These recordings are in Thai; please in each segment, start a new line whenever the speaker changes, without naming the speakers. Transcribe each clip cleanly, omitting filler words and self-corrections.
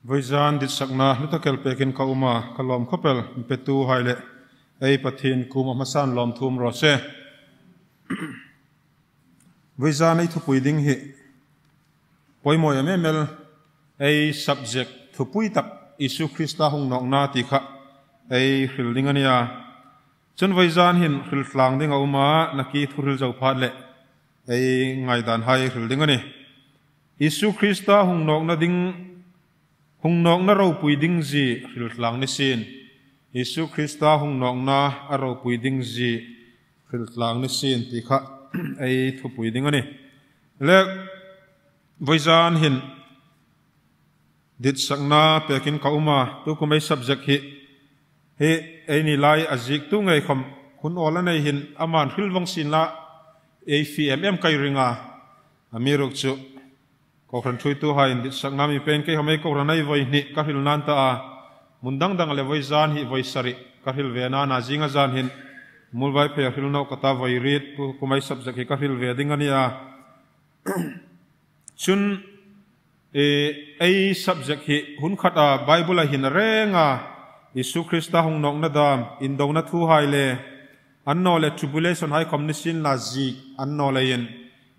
Vizan dit sakna luta kelpekin ka uma kalom khopel petu haile ei pathin kuma masan lom thum ro se Vizan ei thupui ding hi poimoi mel ei subject thupui tak Isu Krista hung nok na ti kha ei hilding ania chun Vizan hin hil tlang ding uma naki thuril jau phat le ei ngai dan hai hilding ani Isu Krista hung nok na ding hung nok na ro pui ding ji hil tlang ni sin Isu Krista hung nok na aro pui ding ji hil tlang ni sin ti kha ei thu pui ding ani le Vizan hin dit sakna pekin ka uma tu ko mai subject hi he ei ni lai azik tu ngai kham kun ola nei hin aman hil wang sin la ei fmm kai ringa amiruk chu ko khan thui tu hain dit sakna mi pen ke hamai ko ranai voi ni ka hil nan ta a mundang dang le Vizan hi voi sari ka hil ve na na jinga zan hin mulwai phe hil no kata voi rit tu ko mai subject hi ka hil ve ding ania chun ei subject hi hun khata bible hin renga Isu Krista hung nok na dam indong na thu hai le anno le tribulation hai commission la ji anno le yin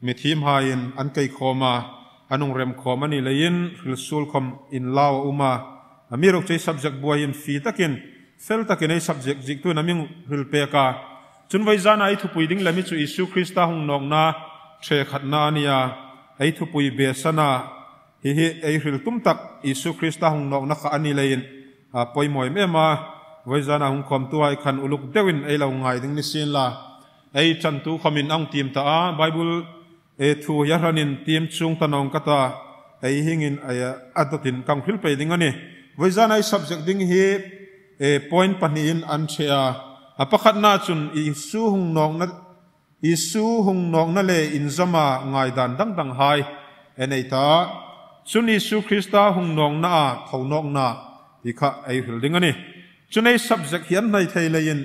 mithim hain an kai khoma anung rem khoma ni le yin sul khom in law uma amirok chei subject boy in fi takin fel takin ei subject jik tu naming hil pe ka chun Vizan ai thu pui ding lami chu Isu Krista hung nok na the khat na ania ei thu pui be sana hi ei hil tum tak Isu Krista hung nok na kha ani le yin poimoi mema Vizan hung khom tu ai khan uluk dewin ei lo ngai ding ni sin la ei chan tu khomin ang tim ta a bible e thu yaranin tim chung tanong kata ei hingin aya adotin kang phil pe ding ani Vizan ai subject ding hi e point panin an chea apakhat na chun Isu hung nok na le inzama ngai dan dang dang hai enei ta chun Isu Krista hung nok na thonok na ikha ei hilding ani chunei subject hian nai theilein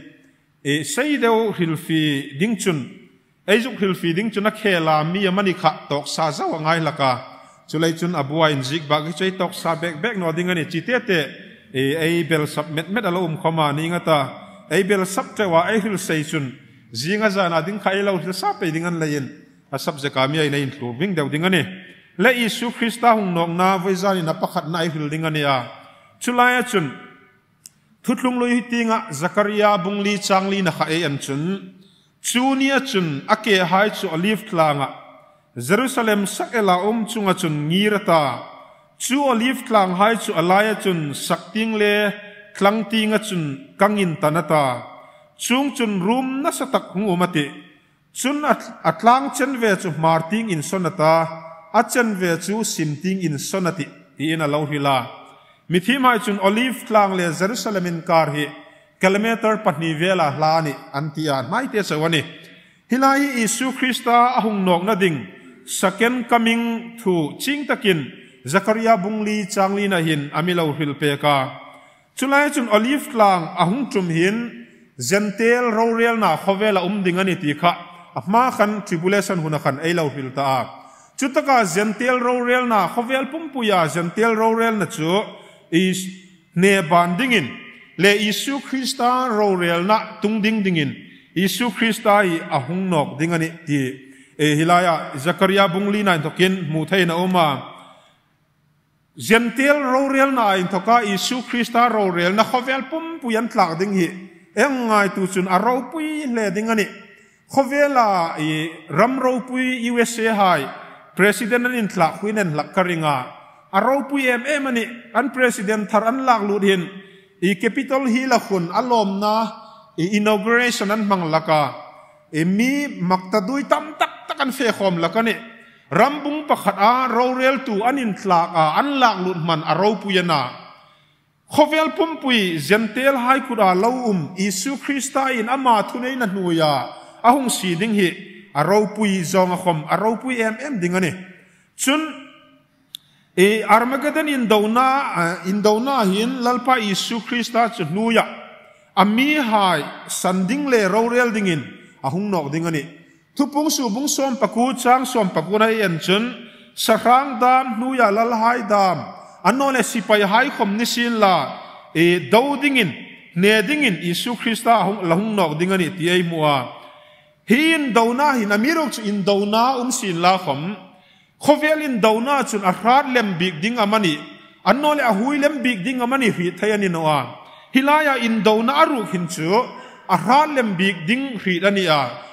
e seideu hilfi dingchun eizuk hilfi dingchun a khela mi amani kha tok sa zawa ngai laka chulai chun abuwa in zik ba gi chei tok sa bek no ding ani chitete e ei bel sub met alom khoma ni ngata ei bel sub tewa ei hil sei chun zinga zana ding khai lo hil sa pe ding an lein a subject ami ai nei thlu wing deu ding ani le Isu Krista hung nok na Vizan in apakhat na ei hil ding ani a chulaya chun thutlung lui tinga Zakaria bungli changli na kha e an chun chunia chun ake hai chu olive tlanga Jerusalem sakela chunga chun ngirata chu olive tlang hai chu alaya chun sakting le tlang tinga chun kangin tanata chung chun room na satak hungumati chun atlang chen ve chu marting in sonata achen ve chu simting in sonati ina lohila mithimai chun olive tlang le Jerusalem in kar hi kilometer patni vela hlani antia mai te sawani hilai Isu Krista ahung nok na ding second coming to ching takin Zakaria bungli changli na hin amilo hil pe ka chulai chun olive tlang ahung tum hin gentle rorel na khowela ding ani ti kha ama khan tribulation huna khan eilo hil ta chutaka gentle rorel na khovel pumpuya gentle rorel na chu is ne bandingin le Isu Krista rorel na tungding dingin Isu Krista I ahung nok dingani ti e hilaya Zakaria bungli na tokin mu theina oma gentle rorel na in thoka Isu Krista rorel na khovel pum puyan tlak ding hi engai tu chun aro pui le dingani khovela I ram ro pui USA hai president in tlak huinen lakaringa aro pui ani an president thar an lak lut hin I capital hi la khun alom na inauguration an manglaka mi maktadui tam tak takan fe khom lakani rambung pakhat a rorel tu anin tlak an lak lut man aro puyana khovel pumpui gentle hai kura lo Isu Krista in ama thunei na hnuya ahung si ding hi aro pui zonga khom aro pui dingani chun e Armageddon in dona hin lalpa Isu Krista chnuya ami hai sanding le rorel dingin ahung nok dingani thupung su bung som paku chang som pakuna en chun sarang dam nuya lal hai dam อันนั้นเลยสิไปหายคมนิสินละดาวดิ่งเนดิ่งอิสุคริสต์หงละหงนอกดิ่งนี่ที่ไอมัวหินดาวนาหินอเมริกอินดาวนาสินละคมเขาเวลินดาวนาจุนอาราดเล่มบิกดิ่งอามันนี่อันนั้นเลยหุยเล่มบิกดิ่งอามันนี่หิทยานินว่าฮิลายาอินดาวนารุหินจูอาราดเล่มบิกดิ่งหิอันนี้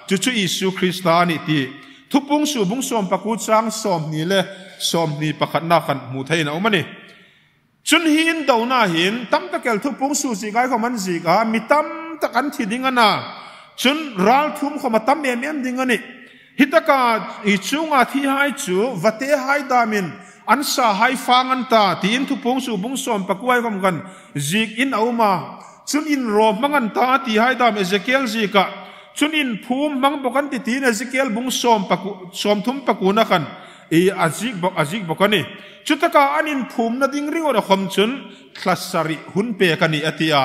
จู่อิสุคริสต์นี่ที่ทุบบุ้งสูบุ้งสอมปะกุจังสอมนี่เลยสอมนี่ปะขัดนาขันมุทัยนะอุมันนี่จุนหินดาวนาหินตั้มตะเกลทุบบุ้งสูสิกายของมันสิกามีตั้มตะกันที่ดิ่งกันนะจุนรัลทุ่มของมาตั้มเมียมดิ่งกันนี่ฮิตกาอิจูงาที่ให้จูวัดเตให้ดามินอันสาให้ฟังอันตาที่อินทุบบุ้งสูบุ้งสอมปะกุยของกันสิกอินเอามาจุนอินรอมังอันตาที่ให้ดามเอเซเกลสิกาจุนอินภูมิมังบอกกันติตีนเอซิเกลบุงสอมปะกุสอมทุ่มปะกุนักันอาจิกบอกกันนี่จุดตะกาอันอินภูมินัดิ้งริงอดคมจุนคลาสสาริหุนเปกันนี่อติอา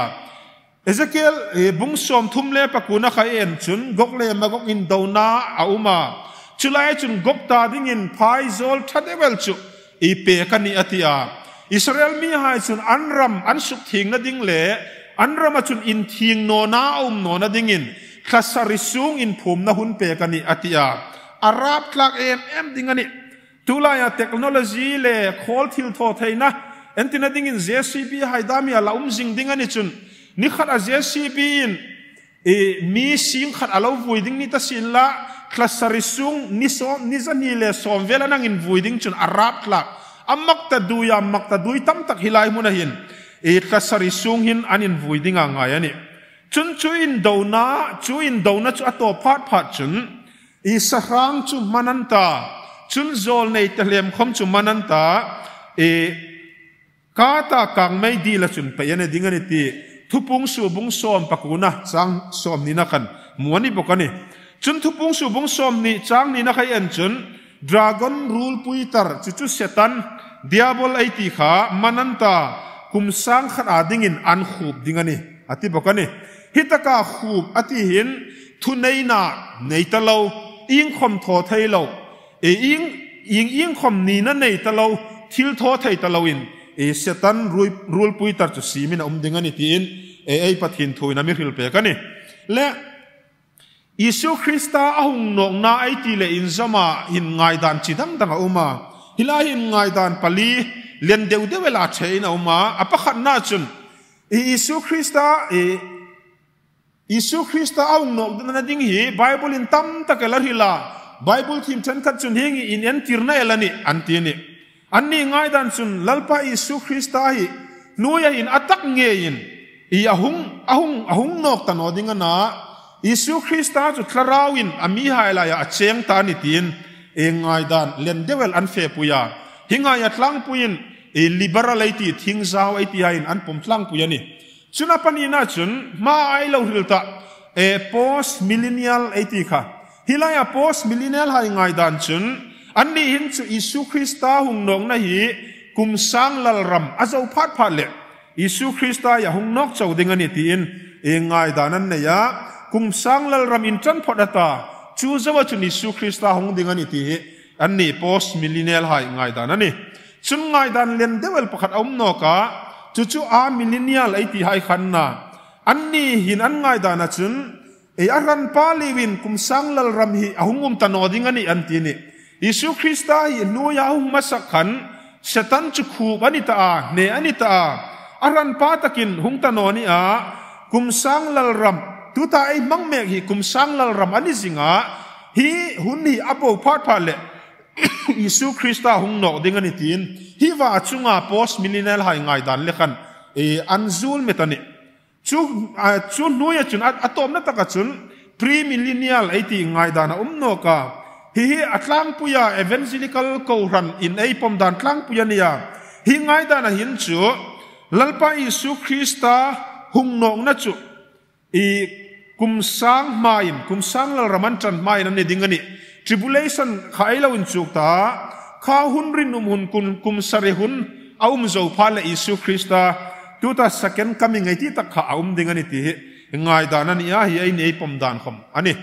เอซิเกลบุงสอมทุ่มเล่ปะกุนักเอ็นจุนกกเล่มากกอินดาวนาอาอุมาจุไลจุนกกตาดิ้งอินพายโซลทัดเอเวลจุเปกันนี่อติอาอิสราเอลมีให้จุนอันรัมอันสุกทิงนัดิ้งเล่อันรัมจุนอินทิงโนนาอุมโนนัดิ้งอินคลาสริสุงอินภูมินะหุนเปกันนี่อติอาอาราบคลากดิ่งอันนี้ตุลายเทคโนโลยีเล่โคลทิลโทไทยนะเอ็นตินาดิ่งอิน JCB ให้ดามีอาลาจิงดิ่งอันนี้จุนนี่ขัดอา JCB อินมีสิ่งขัดอาลาวุยดิ่งนี่ตัดสินละคลาสริสุงนิจันนี่เล่สอมเวลานั่งอินวุยดิ่งจุนอาราบคลากมักตะดูตั้มตักฮิลายมุนหินคลาสริสุงหินอันอินวุยดิ่งอ่างไงอันนี้จุนอินดาวนาจุอตัวพัดจุนสร้างจุมันันตาจุนโจลในทะเลมคมจุมันันตากาตากางไม่ดีละจุนไปยันดิ่งนี่ตีทุบุงสูบุงสอมปะกูนะจังสอมนี่นักันมัวนี่บอกกันนี่จุนทุบุงสูบุงสอมนี่จังนี่นักยันจุนดราก้อนรูลปุยตาร์จุเซตันดิอาบอลไอติขามันันตาคุมสังขัดดิ่งอินอันขุบดิ่งนี่อธิบอกกันนี่ฮิตกาคูบอธิหินทุนในนาในตะเลาอิงคมโทไทยเราอิงคมนีนั่นในตะเลาทิลโทไทยตะเลาอินเสตันรูลปุยตัดจุสีมินดิ่งนี่ตีนปัทหินทุยนามิริลเปกันนี่และอิสุคริสต์อาหุงนองนาไอตีเลอินซามาหินไงดานจิดังดังอุมาฮิลาหินไงดานปลีเลียนเดวเวลาเชยนาอุมาอปะขันนาจุนอิสุคริสต์เอาหนอกนั่นดิ่งหีไบเบิลอินตั้มตะเกลฮิลาไบเบิลทีมฉันขัดจุนเฮงอินเอ็นติร์นาเอลันี่อันตีนี่อันนี้ง่ายดันจุนลัลปะอิสุคริสต์ฮีนูยาอินอัตักเงยินอาหุงนอกตันอดิ่งนะอิสุคริสต์จุดคลาราวินอามีไฮลายาเชียงตานิตีนง่ายดันเลนเดเวลอันเฟปุยาหิงไงยัดลังปุยินลิเบอรัลไอตีทิ้งซาวไอตีไฮนอันปมลังปุยานี่จุนับปนีน่าจุนมาไอเราหิลตาpost millennial ไอติค่ะฮิลายา post millennial ให้ง่ายดันจุนอันนี้หินจุอิสุคริสต์หุงนองนะฮีกุมสังลลรัมอาจจะพัดเละอิสุคริสต์อย่าหุงนอกเจ้าดิ่งอันนี้ตีนง่ายดันนั้นเนี่ยกุมสังลลรัมอินจันพอดตาจูจะว่าจุนอิสุคริสต์หุงดิ่งอันนี้ตีอันนี้ post millennial ให้ง่ายดันนั่นนี่จุนง่ายดันเล่นเดเวลประคัดอุ้มนอกะจู่มิลเลนเนียลไอที่ให้ขันนะอันนี้หินอันง่ายดานะจุนอารันปาลีวินคุมสังลลรัมฮีอาหุงตันอดิ่งอันนี้อันที่นี่ยิสุคริสต์ฮีนูยาหุงมาสักขันเซตันจุคูบันิตาเนอันิตาอารันปาตะกินหุงตันอนี่คุมสังลลรัมตุตาไอมังเมกฮีคุมสังลลรัมอันนี้สิงะฮีหุนฮีอับพัดเละยิสุคริสต์หุงนอกดิ่งอันนี้ทีนฮีว่าจุงโพสมิลเลนเนียลให้ง่ายดันเล็กันอันซูลเมตันนี่จุนู้ยจุนอัตอมนั่นตะกัจุนพรีมิลเลนเนียลไอที่ง่ายดันนกะฮีอัตลังปุยาเอเวนซิลิคัลโครันอินไอปอมดันตลังปุยานี่ยฮีง่ายดันหินจูลัลปะยิสุคริสต์หุงนอกนั่นจูคุมสังมาอินคุมสังลลรามันจันมาอินนั่นนี่ดิ่งอันนี้ tribulation ข้าไอเราอินจูตาข้าหุนรินหุนคุมสเรหุนเอาโจพาเลอิสุคริสต์ตัวตาสักกันมีไงที่ตักข้าเอาดิ่งอันนี้ที่ง่ายดานันนี่ไอ้นี่ปมดานคำอันนี้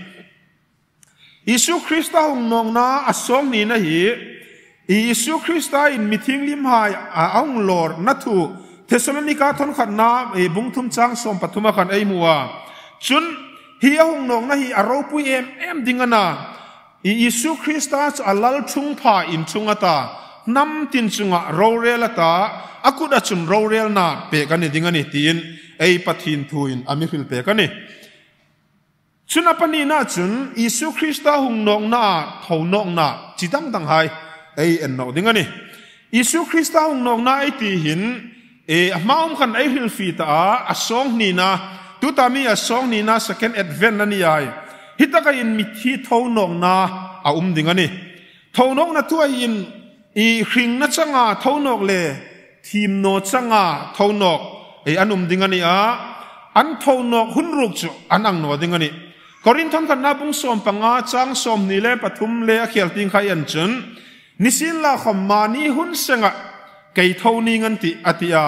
อิสุคริสต์หุงนองนาอสองนี่นะฮี อิสุคริสต์อินมิทิงลิมหายอาองลอร์นัทูเทสโลนิกาทนขันนาบุงทุมจังสมปัตุมาขันไอมัวจุนฮียงนองนะฮีอารอปุยเอ็มดิงนาอิสุคริสต์จะอัลลชุงพาอินชุงตานำตินชุงะโรเรลตาอากุดาจุนโรเรลนาเปกันนี่ดิงนี่ตีนไอปัทินทูอินอามิฟิลเปกันนี่ชุนอปนีน่าจุนอิสุคริสต์หงนองนาทวนองนาจิตังตังไฮไอเอ็นนอดิงนี่อิสุคริสต์หงนองนาไอตีหินมาขันไอฟิลฟีตาอสองนี่นะตุตามีอสองนี่นะ second advent นั่นนี่ไอฮิตากอินมิที่ทวนองนาดิงนี่ทวนองนาตัวอินหิงนัชงาทวนองเลทีมโนจังาทวนองอันดิงนี่อันทวนองหุ่นรุกจุอันโนดิงนี่กอรินทอนกันนาบุงสมปังอาจังสมนี่เลปทุมเลเขียลติงขยันจุนนิสินลาขมานีหุ่นเสงะไก่ทาวนีงันติอติยา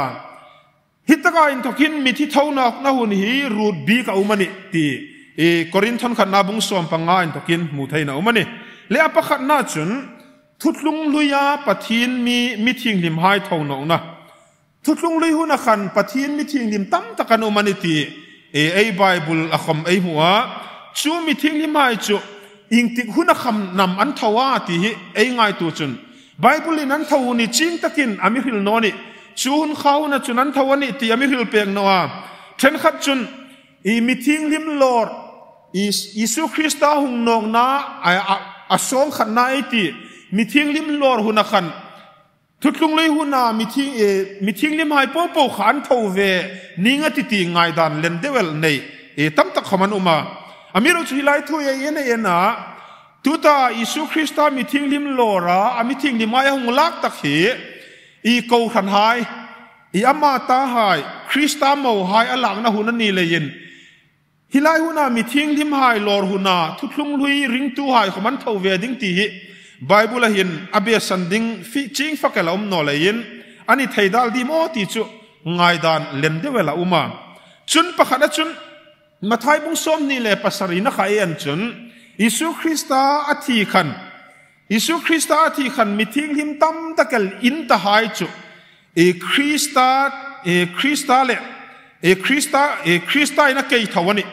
ฮิตกาอินทกินมิที่ทาวนักนาหุ่นฮีรูดบีกับอุมานิตีกอรินทอนกันนาบุงสมปังอาอินทกินมุทัยนาอุมานิเลอปะขัดนาจุนทุดลุงลุยาปะทีนมีมิทิงลิมหายทาวนองนะทุดลุงลุยหุ่นขันปะทีนมิทิงลิมตั้มตะกันอุมานิตีไอไบเบิลอะคำไอหัวชูมิทิ้งลิมายจูอิงติหุ่นคำนำอันทว่าที่ไอ้ง่ายตัวจุนไบเบิลนั้นทว่านี่จริงตะกินอามิฮิลโนนี่ชูหุ่นเขานะจุนั้นทว่านี่ที่อามิฮิลเปียงนัวเช่นขัดจุนมิทิ้งลิมลอร์อิสุคริสต์หุ่นนองนาอาสองขันนาไอที่มิทิ้งลิมลอร์หุ่นขันทุกลุงเลยหุ่นนามิทิ้งลิมหายโป๊ะขันทว่านิ่งติง่ายดันเลนเดเวลในตั้มตะขมันอุมาอามิรุชิไลทุยเย็นเย็นนะทุตาอิสุคริสต์มิทิงลิมโลราอามิทิงลิมายหงลักตะขีโกขันหายอามาตาหายคริสต์มาวหายอลังนะหุนันนี่เลยยินฮิไลหุนามิทิงลิมหายลอร์หุนาทุกลุงลุยริงตูหายขมันทาวเวดิ้งตีไบเบิลหินอเบียสันดิ้งฟิจิงฟักเอลอมนอเลยยินอันนี้ไทยดัลดีโมติจุง่ายดานเลนเดเวลาอุมาจุนปะขัดจุนมาไทยบุงสมนี่แหละภาษาอินขายอันจุนอิสุคริสต์อธิคันอิสุคริสต์อธิคันมิทิ้งหิมตั้มตะเกลอินตะหายจุคริสต์เล่คริสต์อินักเกยทวันนี้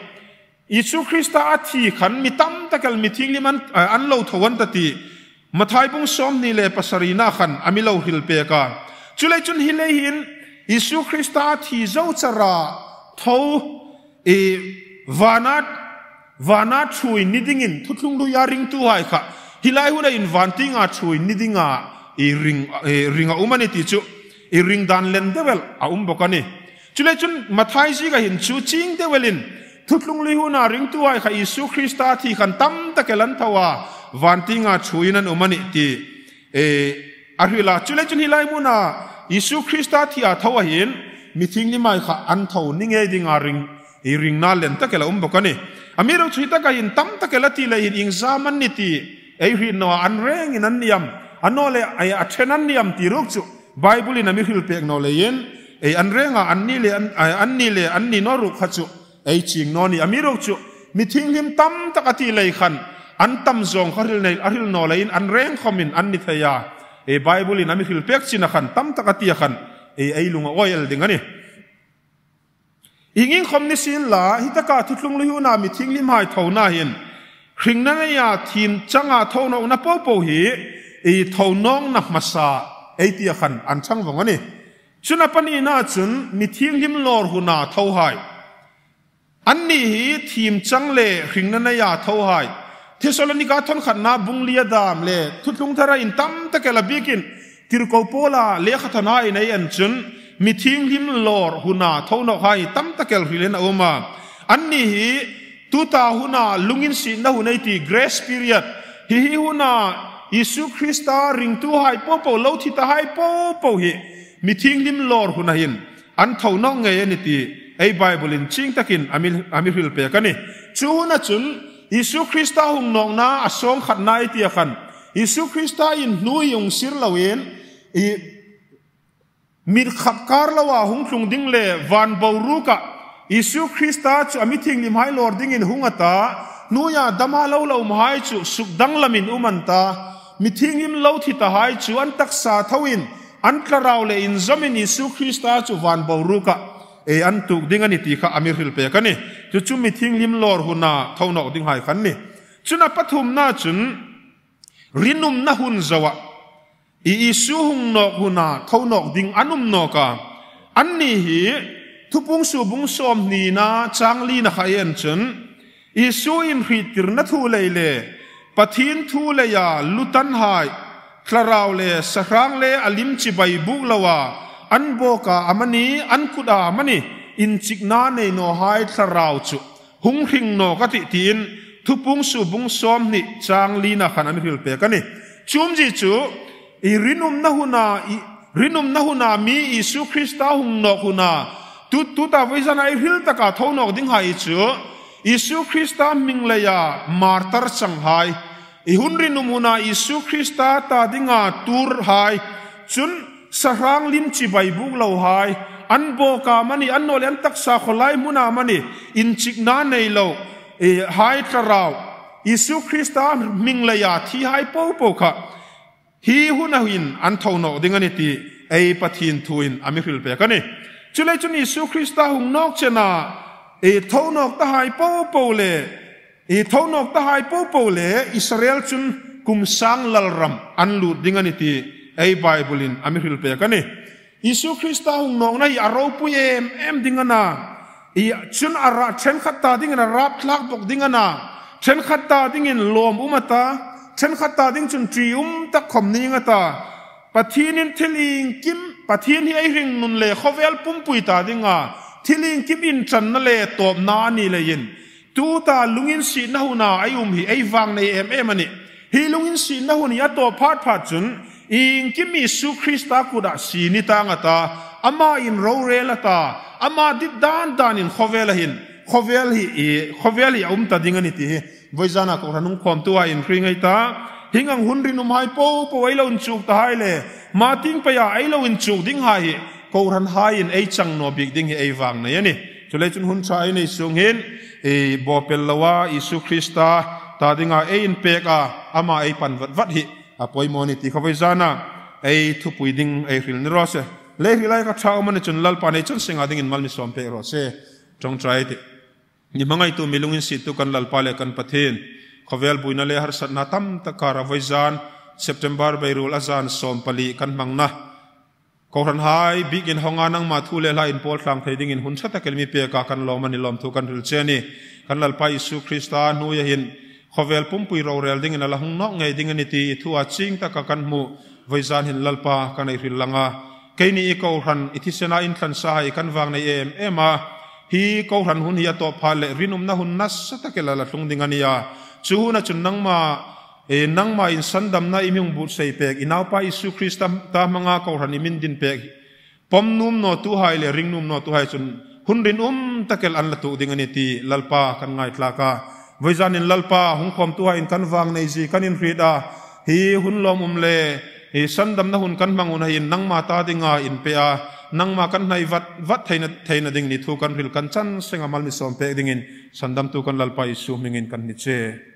อิสุคริสต์อธิคันมิตั้มตะเกลมิทิ้งหิมันอันเล่าทวันตติมาไทยบุงสมนี่แหละภาษาอินขันอามิเล่าฮิลเปกาจุเลยจุนฮิเลหินอิสุคริสต์อธิเจ้าจราทวานาช่วยนิดิงินทุกลุงดูยาริงตัวไอ้ค่ะฮิไลหุ่นอินวันติงาช่วยนิดิงาริงอุมันติจูริงดันเลนเดเวลบอกกันนี่จุเลยจุนมาไทยสิกะหินชูจิงเดเวลินทุกลุงลิหุ่นริงตัวไอ้ค่ะอิสุคริสต์ที่ขันตั้มตะเกลันทว่าวันติงาช่วยนั่นอุมันติอาริลาจุเลยจุนฮิไลมุนาอิสุคริสต์ที่อาทว่าหินมิทิ้งนี่ไม่ค่ะอันทาวนิเงดิงาริงนาเลนตะเกลบอกกันนี่อามิเราช่วยตะกันตั้มตะเกลตีเลยอิงซามันนี่ตีไอหินนัวอันเร่งนันนิยมอันโนเลไออัชนันนิยมตีรุกจุไบเบิลนามิฮิลเปียกโนเลยนไออันเร่งอันนี้เลยอันนี้นอรุกขจุไอจิงนอนี่อามิเราจุมิทิ้งหิมตั้มตะกันตีเลยขันอันตั้มจงขริลในอริลโนเลยอันเร่งขมินอันนิทยาไอไบเบิลนามิฮิลเปียกจินะขันตั้มตะกันตีขันไอลุงโอยลดิงนี่อิงคอมนิสินละฮิตากาทุกลุงลิวนามิทิ้งลิมหายเท่านาหินคริงนั้นยาทีมจังอาเท่านองนับโปฮีเท่านองนับมาซาไอเตียขันอันช่างวังนี่ชุนปันอีน่าจุนมิทิ้งลิมลอร์หุนาเท่าหายอันนี้ทีมจังเล่คริงนั้นยาเท่าหายเทสโลนิกาทนขันนาบุงเลียดามเล่ทุกลุงทาราอินตั้มตะเกลบิกินทิรโกโปลาเลี้ยขัดนาอินไออันจุนมิทิ้งลิมลอร์หุนาเท่านอกให้ตั้มตะเกลฟิเลนเอามาอันนี้ตุตาหุนาลุงินสินะหุนัยตี grace period ฮิหุนายิสุคริสต์ริงตัวให้โป๊ะเล่าที่ตาให้โป๊ะฮิมิทิ้งลิมลอร์หุนาหินอันเท่านอกไงนี่ตีไอ้ไบเบิลจริงตะกินอามิฟิลเปกันนี่ชูหุนาจุนยิสุคริสต์หุนนองนาอสองขัดนายตีขันยิสุคริสต์อินนุยงสิรลาเวนมิดขับการละว่าหงคลุงดิ้งเล่วันบารุกะอิสุคริสต์จะมิทิ้งลิมหายลอร์ดิ้งอินหงตานูยาดามาเล่ามาให้จุสุดดังละมินอุมันตา mi thingim lo thi ta hai chu an taksa thawin an tlarau le in zomin Isu Krista chu van boruka an tuk ding ani ti kha amir hil pe kani chu mi thinglim lor huna thono ding hai khan ni chuna pathum na chun rinum na hun zawa Isu hung nok huna thonok ding anum noka anni hi thupung su bung som ni na changli na khayen chun Isu in hitir na thu leile pathin thu le ya lutan hai tlarau le sahrang le alim chi bai buk lawa an boka amani an kuda amani in chikna nei no hai tlarau chu hung hring no ka ti tin thupung su bung som ni changli na khan an hil pe kani chum ji chu I rinum na huna mi Isu Krista hung nok huna tu ta vaisana I hil taka thonok ding hai chu Isu Krista mingleya martar chang hai I hun rinum huna Isu Krista ta dinga tur hai chun sarang lim chi bai buk lo hai an boka mani an nol an taksa kholai muna mani in chikna nei lo hai tarau Isu Krista mingleya thi hai po kha hi hunahin an thono dingani ti ei pathin thuin amihil pe kani chulai chun Isu Krista hung nok chena thonok ta hai po le thonok ta hai po le Israel chun kum sang lalram an lu dingani ti ei Bible in amihil pe kani Isu Krista hung nok na hi aro pu em dingana chun ara chen khatta dingana rap thlak bok dingana chen khatta dingin lom umata chen khata ding chun ta khom ni nga ta pathinin thiling kim pathin hi ai ring nun le khovel pumpui ta dinga thiling kim in chan na le top na ni le yin tu ta lungin si na huna ai hi ai wang nei em ani hi lungin si na hun ya to phat chun in kim Isu Krista kuda si ni ta nga ta ama in ro re la ta ama dit dan in khovel hin khovel hi ta dinga ni ti voizana ko ranung khom tu in ring ai ta hingang hunrin hai po ai lo chuk ta hai le ma ting pa ya ai lo in chuk ding hai ko ran hai in ai chang no big ding ai wang na yani chule chun hun cha ai nei sung hin bo pel lawa Isu Krista ta dinga ai in pek ama ai pan vat hi apoi moni ti voizana ai thu pui ding ai ril ni ro se le hilai ka thau man chun lal pa nei chun singa ding in mal mi som pe ro se chong trai ti ni mangai tu milungin si tu kan lalpale kan pathin khovel buina le har sat na tam takara voizan September bairul azan sompali kan mangna ko ran hai bigin honga nang ma thu le la in pol tlang thading in hun chata kelmi pe ka kan lom ani lom thu kan ril cheni kan lalpa Isu Krista nu ya hin khovel pumpui ro rel ding in ala hung nok ngai ding ani ti thu a ching ta ka kan mu voizan hin lalpa kan ai ril langa keini ko ran ithisena in than sa hai kan wang nei ema hi ko ran hun hi to phale rinum na hun nas takela la tlung dingania chu na chun nangma in sandam na imung but sei pek inaw pa Isu Krista ta manga ko ran imin din pek pom num no tu hai le ring num no tu hai chun hun rin takel an la tu dingani ti lalpa kan ngai tlaka voizan in lalpa hung khom tu hai in kan wang nei ji kan in rida hi hun lom le sandam na hun kan mangun hin nangma ta dinga in pe nangma kan nai vat theina ding ni thu kan ril kan chan senga mal mi som pe dingin sandam tu kan lalpa Isu mingin kan ni che